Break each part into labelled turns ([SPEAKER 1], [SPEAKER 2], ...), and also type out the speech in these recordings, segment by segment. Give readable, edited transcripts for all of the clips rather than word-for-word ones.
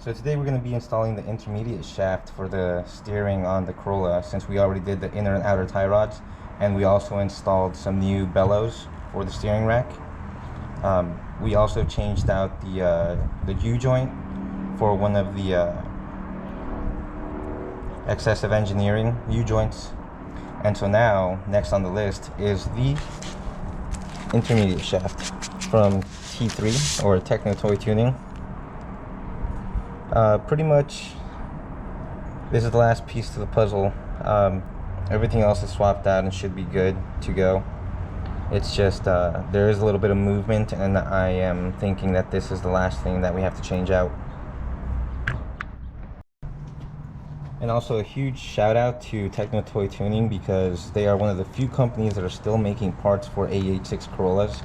[SPEAKER 1] So today we're going to be installing the intermediate shaft for the steering on the Corolla, since we already did the inner and outer tie rods, and we also installed some new bellows for the steering rack. We also changed out the U-joint for one of the excessive engineering U-joints. And so now, next on the list is the intermediate shaft from T3, or Techno Toy Tuning. Pretty much this is the last piece to the puzzle. Everything else is swapped out and should be good to go. It's just there is a little bit of movement, and I am thinking that this is the last thing that we have to change out. And also a huge shout out to Techno Toy Tuning, because they are one of the few companies that are still making parts for AE86 Corollas,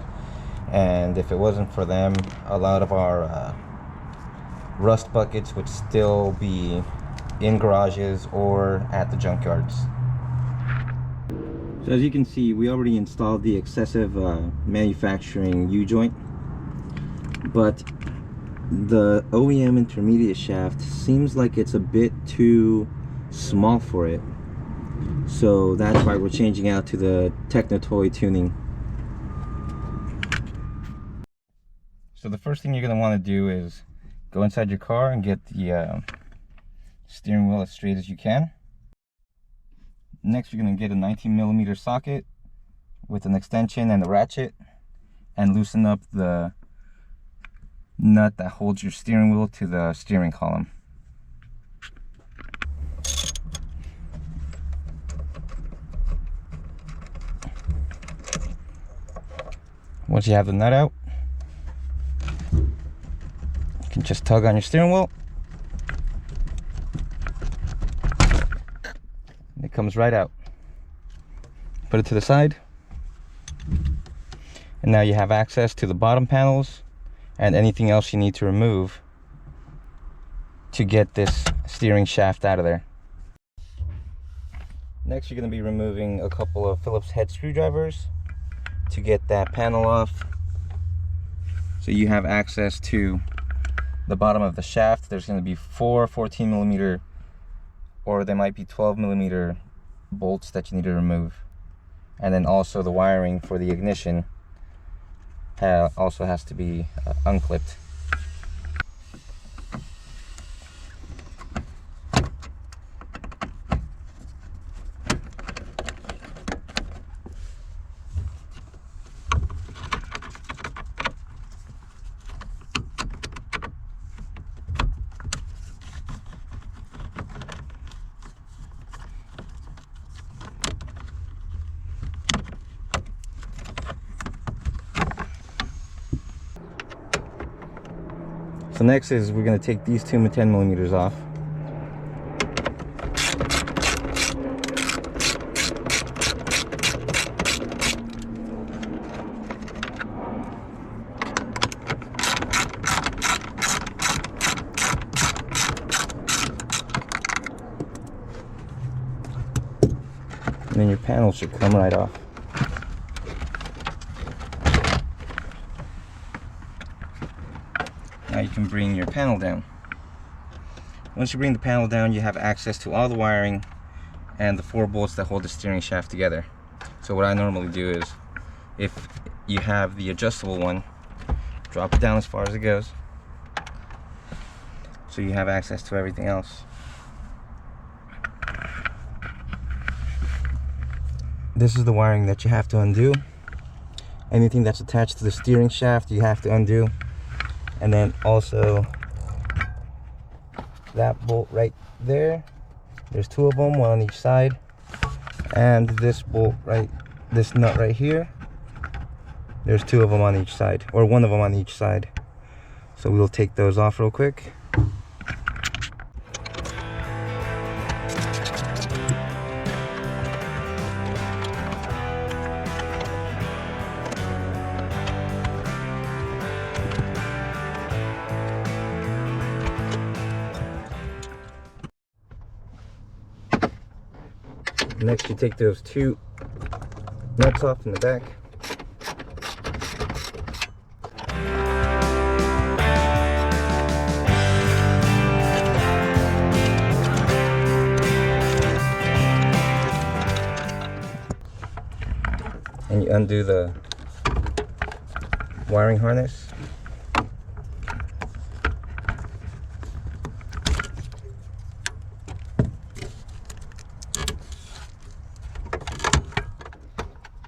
[SPEAKER 1] and if it wasn't for them, a lot of our rust buckets would still be in garages or at the junkyards. So as you can see, we already installed the excessive manufacturing U-joint, but the OEM intermediate shaft seems like it's a bit too small for it. So that's why we're changing out to the Techno Toy Tuning. So the first thing you're going to want to do is go inside your car and get the steering wheel as straight as you can. Next, you're going to get a 19mm socket with an extension and a ratchet, and loosen up the nut that holds your steering wheel to the steering column. Once you have the nut out, you can just tug on your steering wheel. And it comes right out. Put it to the side. And now you have access to the bottom panels and anything else you need to remove to get this steering shaft out of there. Next, you're going to be removing a couple of Phillips head screwdrivers to get that panel off, so you have access to the bottom of the shaft. There's going to be 4 14mm, or they might be 12mm bolts that you need to remove, and then also the wiring for the ignition also has to be unclipped. So next is we're going to take these two 10mm off. And then your panel should come right off. Now you can bring your panel down. Once you bring the panel down, you have access to all the wiring and the 4 bolts that hold the steering shaft together. So what I normally do is, if you have the adjustable one, drop it down as far as it goes, so you have access to everything else. This is the wiring that you have to undo. Anything that's attached to the steering shaft you have to undo. And then also that bolt right there, there's 2 of them, one on each side, and this bolt this nut right here, there's 2 of them on each side, or 1 of them on each side. So we'll take those off real quick. Next, you take those 2 nuts off in the back. You undo the wiring harness.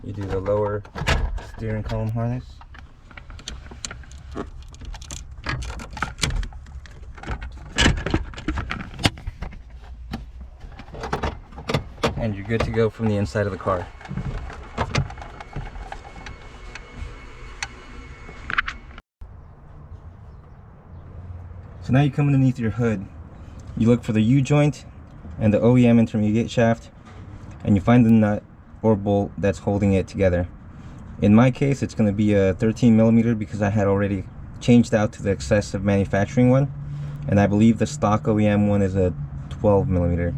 [SPEAKER 1] You do the lower steering column harness. And you're good to go from the inside of the car. So now you come underneath your hood, you look for the U-joint and the OEM intermediate shaft, and you find the nut or bolt that's holding it together. In my case, it's going to be a 13mm because I had already changed out to the excessive manufacturing one, and I believe the stock OEM one is a 12mm.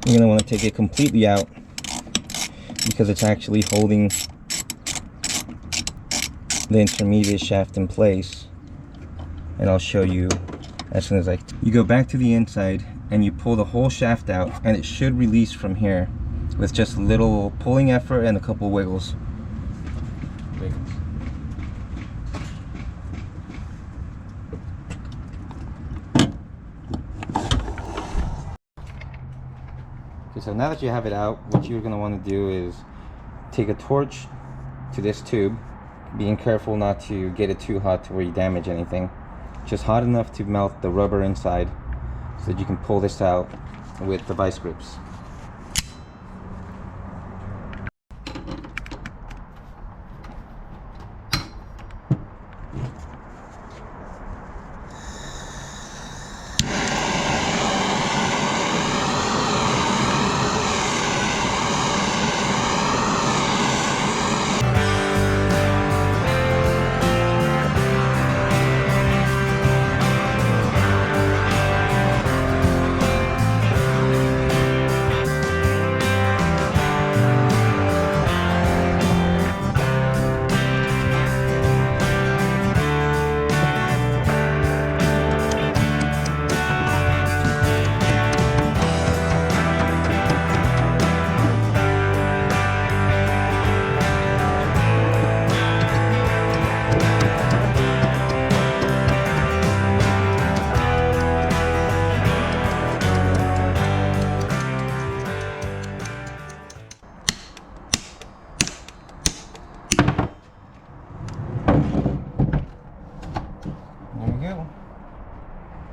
[SPEAKER 1] You're going to want to take it completely out because it's actually holding the intermediate shaft in place, and I'll show you as soon as you go back to the inside and you pull the whole shaft out, and it should release from here with just a little pulling effort and a couple wiggles. So now that you have it out, what you're going to want to do is take a torch to this tube, being careful not to get it too hot to where you damage anything. Just hot enough to melt the rubber inside so that you can pull this out with the vice grips.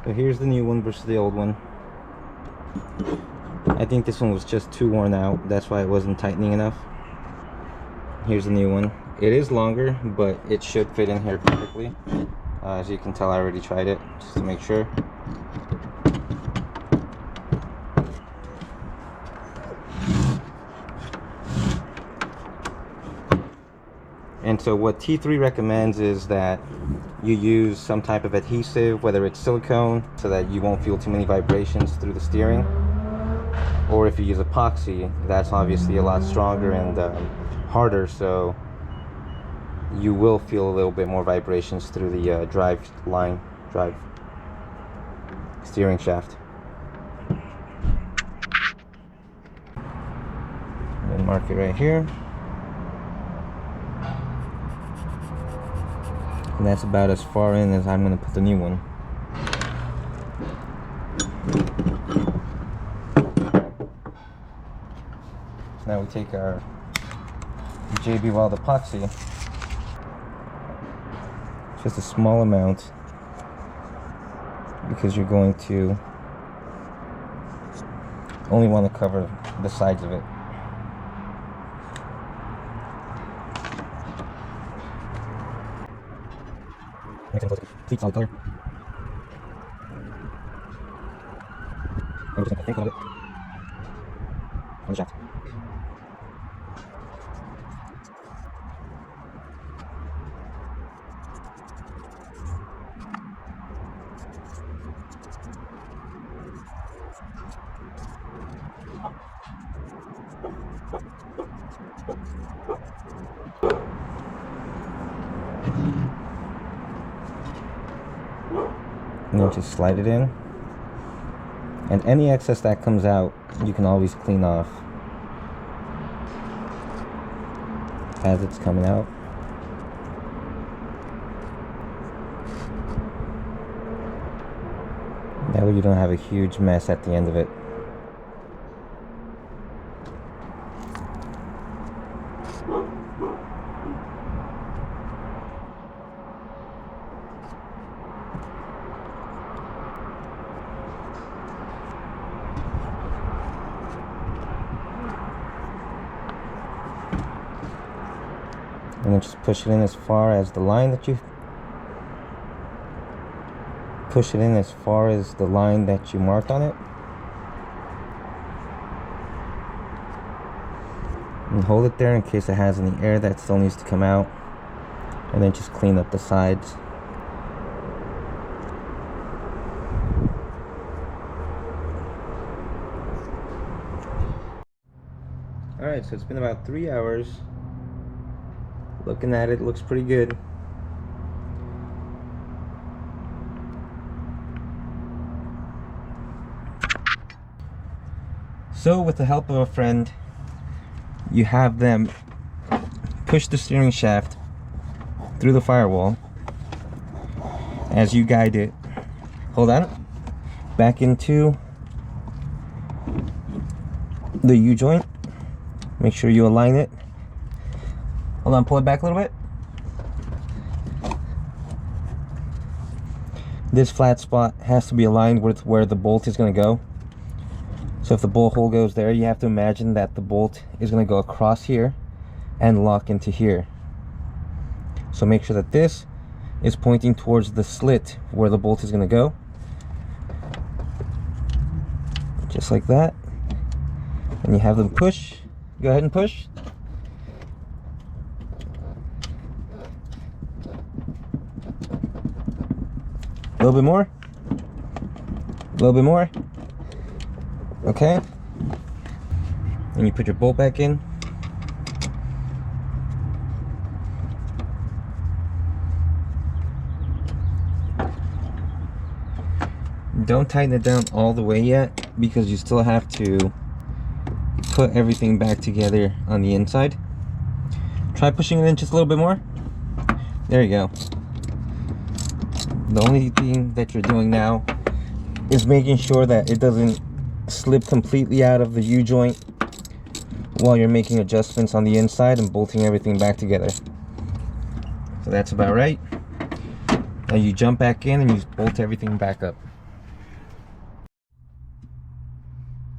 [SPEAKER 1] So here's the new one versus the old one. I think this one was just too worn out. That's why it wasn't tightening enough. Here's the new one. It is longer, but it should fit in here perfectly. As you can tell, I already tried it just to make sure. And so what T3 recommends is that you use some type of adhesive, whether it's silicone, so that you won't feel too many vibrations through the steering. Or if you use epoxy, that's obviously a lot stronger and harder, so you will feel a little bit more vibrations through the drive steering shaft. And then mark it right here. And that's about as far in as I'm going to put the new one. So now we take our JB Weld epoxy, just a small amount, because you're going to only want to cover the sides of it. Make it a complete solid color. I'm just going to think of it on the shaft. And then just slide it in. And any excess that comes out, you can always clean off as it's coming out. That way you don't have a huge mess at the end of it. And then just push it in as far as the line that you marked on it. And hold it there in case it has any air that still needs to come out. And then just clean up the sides. Alright, so it's been about 3 hours. Looking at it, looks pretty good. So with the help of a friend, you have them push the steering shaft through the firewall as you guide it. Hold on. Back into the U-joint. Make sure you align it. Hold on, pull it back a little bit. This flat spot has to be aligned with where the bolt is going to go. So if the bolt hole goes there, you have to imagine that the bolt is going to go across here and lock into here. So make sure that this is pointing towards the slit where the bolt is going to go. Just like that. And you have them push. Go ahead and push. A little bit more. A little bit more. Okay. And you put your bolt back in. Don't tighten it down all the way yet, because you still have to put everything back together on the inside. Try pushing it in just a little bit more. There you go. The only thing that you're doing now is making sure that it doesn't slip completely out of the U-joint while you're making adjustments on the inside and bolting everything back together. So that's about right. Now you jump back in and you bolt everything back up.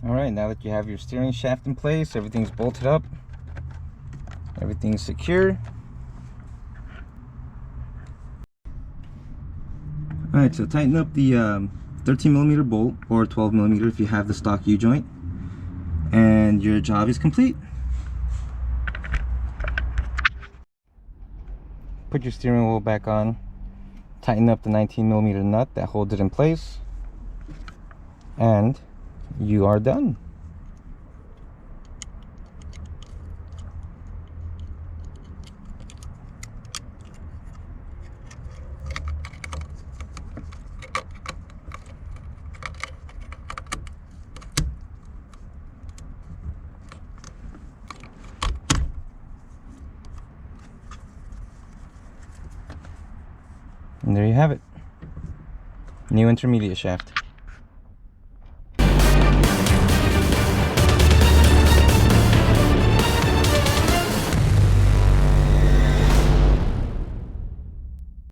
[SPEAKER 1] Alright, now that you have your steering shaft in place, everything's bolted up, everything's secure. Alright, so tighten up the 13mm bolt, or 12mm if you have the stock U-joint, and your job is complete. Put your steering wheel back on, tighten up the 19mm nut that holds it in place, and you are done. And there you have it. New intermediate shaft.